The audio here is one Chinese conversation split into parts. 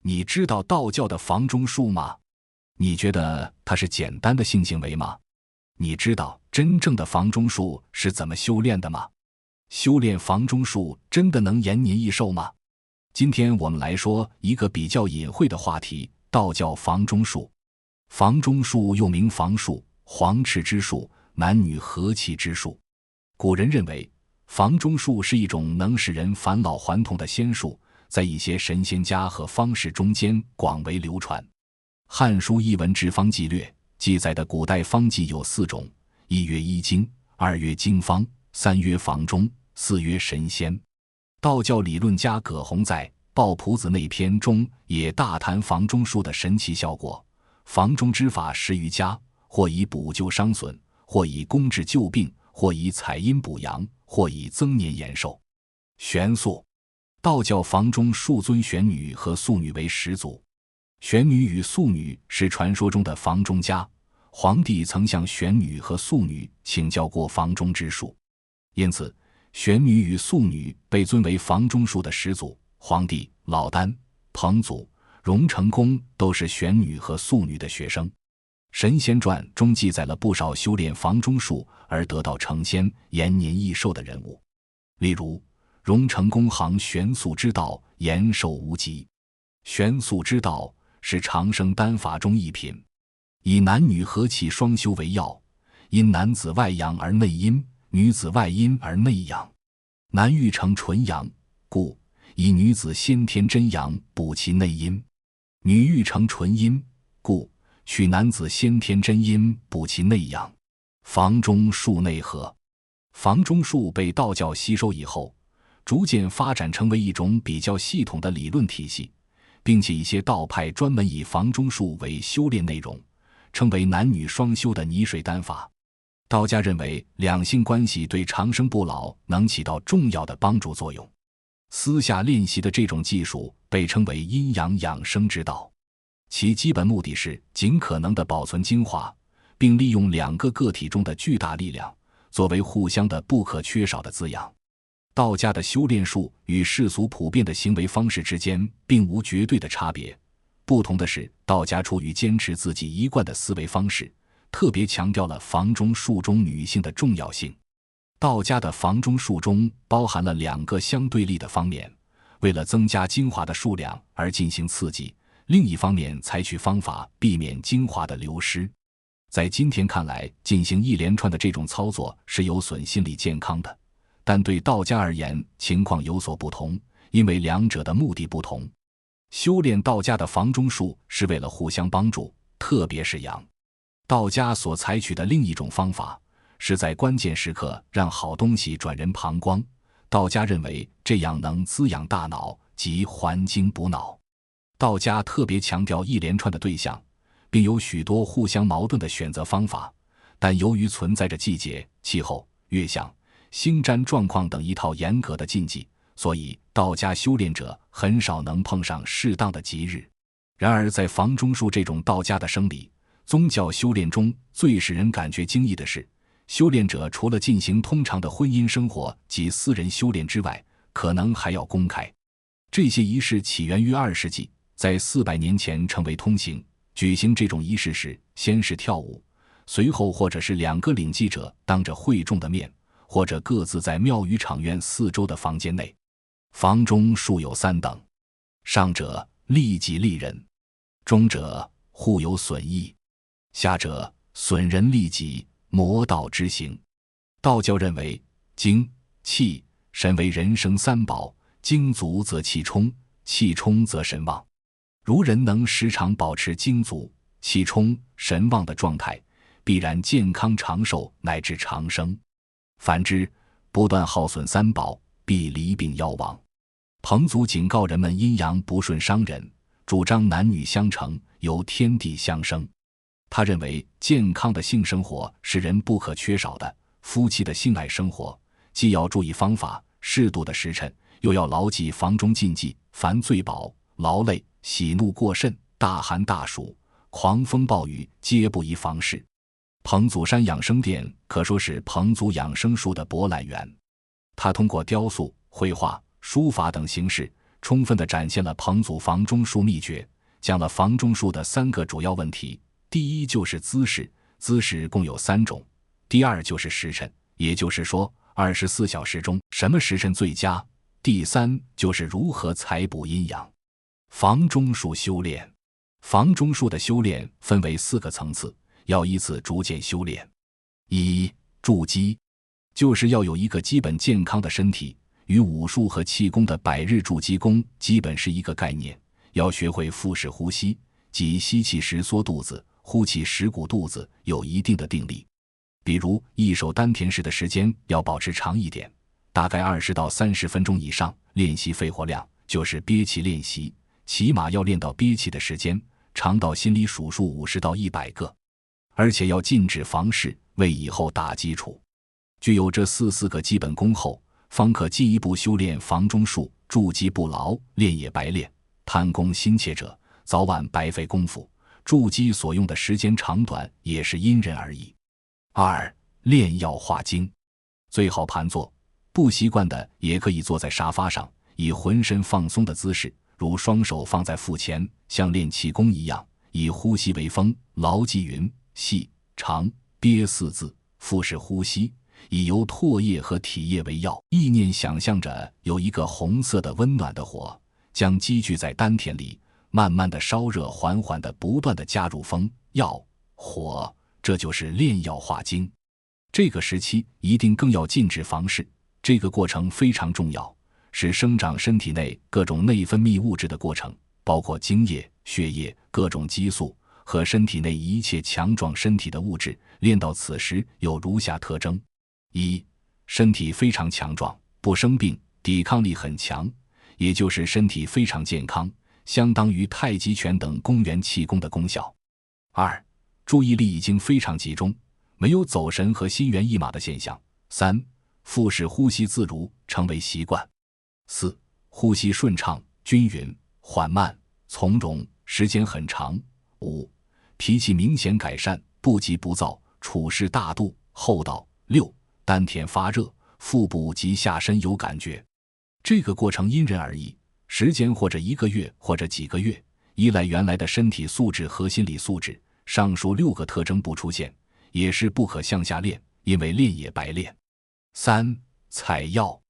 你知道道教的房中术吗？你觉得它是简单的性行为吗？你知道真正的房中术是怎么修炼的吗？修炼房中术真的能延年益寿吗？今天我们来说一个比较隐晦的话题，道教房中术。房中术又名房术、黄赤之术、男女和气之术。古人认为房中术是一种能使人返老还童的仙术，在一些神仙家和方士中间广为流传。《汉书·艺文志方纪略》记载的古代方剂有4种，一曰医经，二曰经方，三曰房中，四曰神仙。道教理论家葛洪在《抱朴子内篇》中也大谈房中术的神奇效果。房中之法10余家，或以补救伤损，或以攻治旧病，或以采阴补阳，或以增年延寿。玄素，道教房中术尊玄女和素女为始祖。玄女与素女是传说中的房中家，皇帝曾向玄女和素女请教过房中之术，因此玄女与素女被尊为房中术的始祖。皇帝、老聃、彭祖、荣成公都是玄女和素女的学生。《神仙传》中记载了不少修炼房中术而得道成仙、延年益寿的人物，例如荣成公行玄素之道，延寿无极。玄素之道是长生丹法中一品，以男女和气双修为要，因男子外阳而内阴，女子外阴而内阳。男欲成纯阳，故以女子先天真阳补其内阴；女欲成纯阴，故取男子先天真阴补其内阳。房中术内合。房中术被道教吸收以后，逐渐发展成为一种比较系统的理论体系，并且一些道派专门以房中术为修炼内容，称为男女双修的泥水丹法。道家认为两性关系对长生不老能起到重要的帮助作用。私下练习的这种技术被称为阴阳养生之道，其基本目的是尽可能地保存精华，并利用2个个体中的巨大力量作为互相的不可缺少的滋养。道家的修炼术与世俗普遍的行为方式之间并无绝对的差别，不同的是道家出于坚持自己一贯的思维方式，特别强调了房中术中女性的重要性。道家的房中术中包含了2个相对立的方面，为了增加精华的数量而进行刺激，另一方面采取方法避免精华的流失。在今天看来，进行一连串的这种操作是有损心理健康的，但对道家而言情况有所不同，因为两者的目的不同。修炼道家的房中术是为了互相帮助，特别是阳。道家所采取的另一种方法是在关键时刻让好东西转人膀胱，道家认为这样能滋养大脑及还精补脑。道家特别强调一连串的对象，并有许多互相矛盾的选择方法，但由于存在着季节、气候、月相、星占状况等一套严格的禁忌，所以道家修炼者很少能碰上适当的吉日。然而在房中术这种道家的生理宗教修炼中，最使人感觉惊异的是，修炼者除了进行通常的婚姻生活及私人修炼之外，可能还要公开。这些仪式起源于2世纪，在400年前成为通行。举行这种仪式时，先是跳舞，随后或者是2个领祭者当着会众的面，或者各自在庙宇场院4周的房间内。房中术有3等，上者利己利人，中者互有损益，下者损人利己，魔道之行。道教认为精、气、神为人生3宝，精足则气充，气充则神旺。如人能时常保持精足、气充、神旺的状态，必然健康长寿乃至长生。反之，不断耗损3宝，必离病夭亡。彭祖警告人们阴阳不顺伤人，主张男女相成，由天地相生。他认为健康的性生活是人不可缺少的，夫妻的性爱生活既要注意方法、适度的时辰，又要牢记房中禁忌，凡醉饱、劳累、喜怒过甚、大寒大暑、狂风暴雨，皆不宜房事。彭祖山养生殿可说是彭祖养生术的博览园，他通过雕塑、绘画、书法等形式，充分地展现了彭祖房中术秘诀，讲了房中术的3个主要问题。第一就是姿势，姿势共有3种。第二就是时辰，也就是说24小时中什么时辰最佳。第三就是如何采补阴阳。房中术修炼，房中术的修炼分为4个层次，要依次逐渐修炼。1. 筑基，就是要有一个基本健康的身体，与武术和气功的百日筑基功基本是一个概念。要学会腹式呼吸，即吸气时缩肚子，呼气时鼓肚子，有一定的定力。比如一手丹田时的时间要保持长一点，大概20到30分钟以上。练习肺活量，就是憋气练习，起码要练到憋气的时间长到心里数数50到100个，而且要禁止房事，为以后打基础。具有这4个基本功后，方可进一步修炼房中术。筑基不牢，练也白练。贪功心切者，早晚白费功夫。筑基所用的时间长短也是因人而异。2. 炼药化精，最好盘坐，不习惯的也可以坐在沙发上，以浑身放松的姿势，如双手放在腹前，像练气功一样，以呼吸为风，牢记匀、细、长、憋4字，腹式呼吸，以由唾液和体液为药，意念想象着有一个红色的温暖的火，将积聚在丹田里，慢慢的烧热，缓缓的不断的加入风、药、火，这就是炼药化精。这个时期一定更要禁止房事，这个过程非常重要，是生长身体内各种内分泌物质的过程，包括精液、血液、各种激素和身体内一切强壮身体的物质。练到此时有如下特征： 1. 身体非常强壮，不生病，抵抗力很强，也就是身体非常健康，相当于太极拳等公元气功的功效。 2. 注意力已经非常集中，没有走神和心猿意马的现象。 3. 腹式呼吸自如，成为习惯。 4. 呼吸顺畅、均匀、缓慢、从容，时间很长。 5. 脾气明显改善，不急不躁，处事大度、厚道。 6. 丹田发热，腹部及下身有感觉。这个过程因人而异，时间或者1个月或者几个月，依赖原来的身体素质和心理素质。上述6个特征不出现，也是不可向下练，因为练也白练。 3. 采药，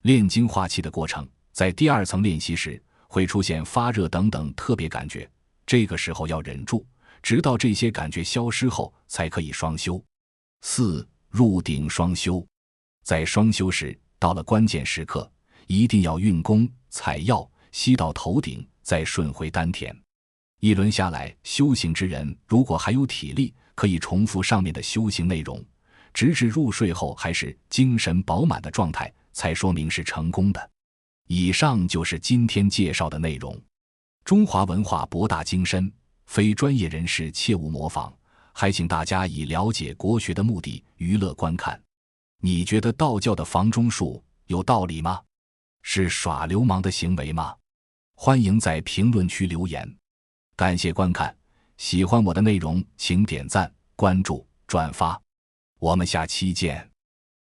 炼精化气的过程，在第2层练习时会出现发热等等特别感觉，这个时候要忍住，直到这些感觉消失后才可以双修。 4. 入顶双修，在双修时到了关键时刻，一定要运功采药，吸到头顶，再顺回丹田。一轮下来，修行之人如果还有体力，可以重复上面的修行内容，直至入睡后还是精神饱满的状态，才说明是成功的。以上就是今天介绍的内容。中华文化博大精深，非专业人士切勿模仿，还请大家以了解国学的目的娱乐观看。你觉得道教的房中术有道理吗？是耍流氓的行为吗？欢迎在评论区留言。感谢观看，喜欢我的内容请点赞、关注、转发，我们下期见。